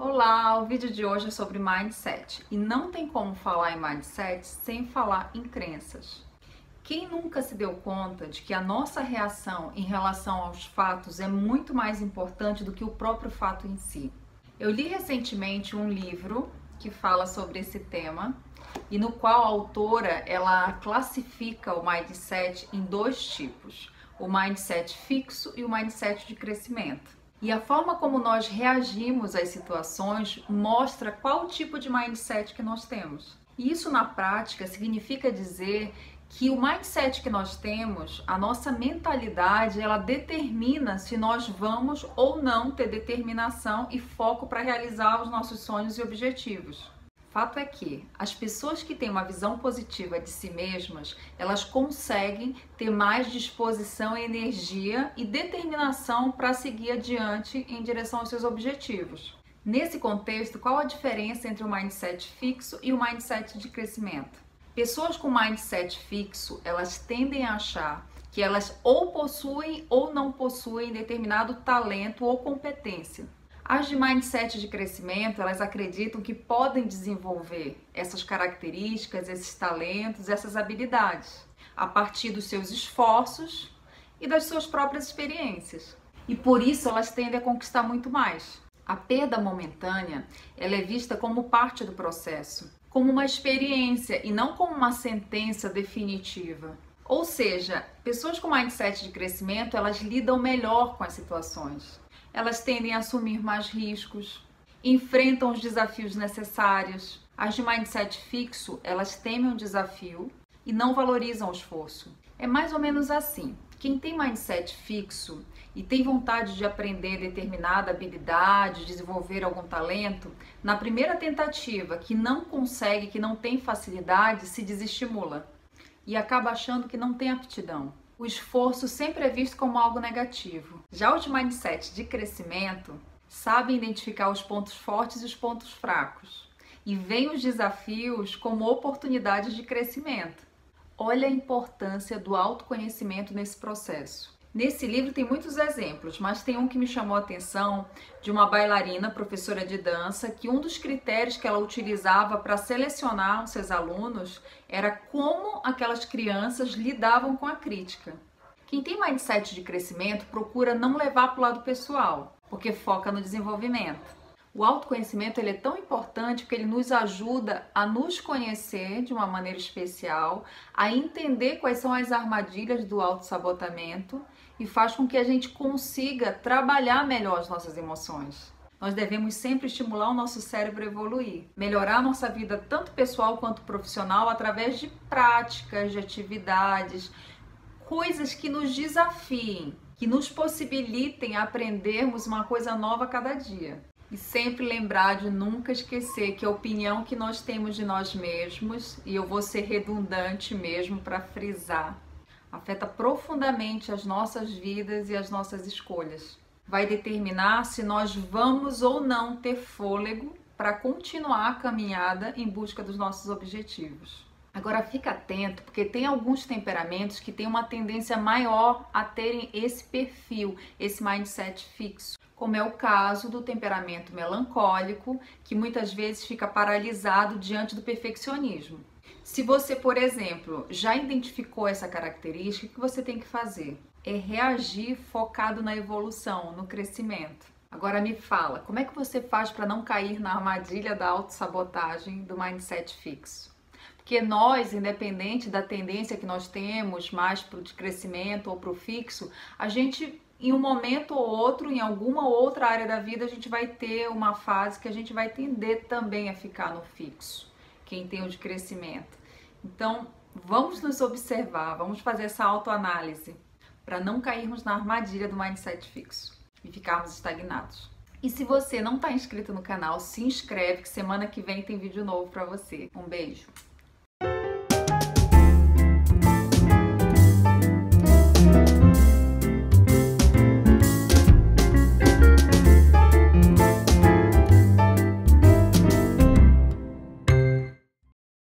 Olá, o vídeo de hoje é sobre mindset e não tem como falar em mindset sem falar em crenças. Quem nunca se deu conta de que a nossa reação em relação aos fatos é muito mais importante do que o próprio fato em si? Eu li recentemente um livro que fala sobre esse tema e no qual a autora ela classifica o mindset em dois tipos: o mindset fixo e o mindset de crescimento. E a forma como nós reagimos às situações mostra qual tipo de mindset que nós temos. E isso na prática significa dizer que o mindset que nós temos, a nossa mentalidade, ela determina se nós vamos ou não ter determinação e foco para realizar os nossos sonhos e objetivos. Fato é que as pessoas que têm uma visão positiva de si mesmas, elas conseguem ter mais disposição, energia e determinação para seguir adiante em direção aos seus objetivos. Nesse contexto, qual a diferença entre o mindset fixo e o mindset de crescimento? Pessoas com mindset fixo, elas tendem a achar que elas ou possuem ou não possuem determinado talento ou competência. As de mindset de crescimento, elas acreditam que podem desenvolver essas características, esses talentos, essas habilidades, a partir dos seus esforços e das suas próprias experiências. E por isso elas tendem a conquistar muito mais. A perda momentânea, ela é vista como parte do processo, como uma experiência e não como uma sentença definitiva. Ou seja, pessoas com mindset de crescimento, elas lidam melhor com as situações. Elas tendem a assumir mais riscos, enfrentam os desafios necessários. As de mindset fixo, elas temem um desafio e não valorizam o esforço. É mais ou menos assim. Quem tem mindset fixo e tem vontade de aprender determinada habilidade, desenvolver algum talento, na primeira tentativa que não consegue, que não tem facilidade, se desestimula e acaba achando que não tem aptidão. O esforço sempre é visto como algo negativo. Já os de mindset de crescimento sabem identificar os pontos fortes e os pontos fracos e veem os desafios como oportunidades de crescimento. Olha a importância do autoconhecimento nesse processo. Nesse livro tem muitos exemplos, mas tem um que me chamou a atenção de uma bailarina, professora de dança, que um dos critérios que ela utilizava para selecionar os seus alunos era como aquelas crianças lidavam com a crítica. Quem tem mindset de crescimento procura não levar para o lado pessoal, porque foca no desenvolvimento. O autoconhecimento ele é tão importante porque ele nos ajuda a nos conhecer de uma maneira especial, a entender quais são as armadilhas do autossabotamento e faz com que a gente consiga trabalhar melhor as nossas emoções. Nós devemos sempre estimular o nosso cérebro a evoluir, melhorar a nossa vida tanto pessoal quanto profissional através de práticas, de atividades, coisas que nos desafiem, que nos possibilitem aprendermos uma coisa nova a cada dia. E sempre lembrar de nunca esquecer que a opinião que nós temos de nós mesmos, e eu vou ser redundante mesmo para frisar, afeta profundamente as nossas vidas e as nossas escolhas. Vai determinar se nós vamos ou não ter fôlego para continuar a caminhada em busca dos nossos objetivos. Agora fica atento, porque tem alguns temperamentos que têm uma tendência maior a terem esse perfil, esse mindset fixo, como é o caso do temperamento melancólico, que muitas vezes fica paralisado diante do perfeccionismo. Se você, por exemplo, já identificou essa característica, o que você tem que fazer? É reagir focado na evolução, no crescimento. Agora me fala, como é que você faz para não cair na armadilha da autossabotagem do mindset fixo? Porque nós, independente da tendência que nós temos, mais para o de crescimento ou para o fixo, a gente, em um momento ou outro, em alguma outra área da vida, a gente vai ter uma fase que a gente vai tender também a ficar no fixo, quem tem o de crescimento. Então, vamos nos observar, vamos fazer essa autoanálise para não cairmos na armadilha do mindset fixo e ficarmos estagnados. E se você não está inscrito no canal, se inscreve que semana que vem tem vídeo novo para você. Um beijo!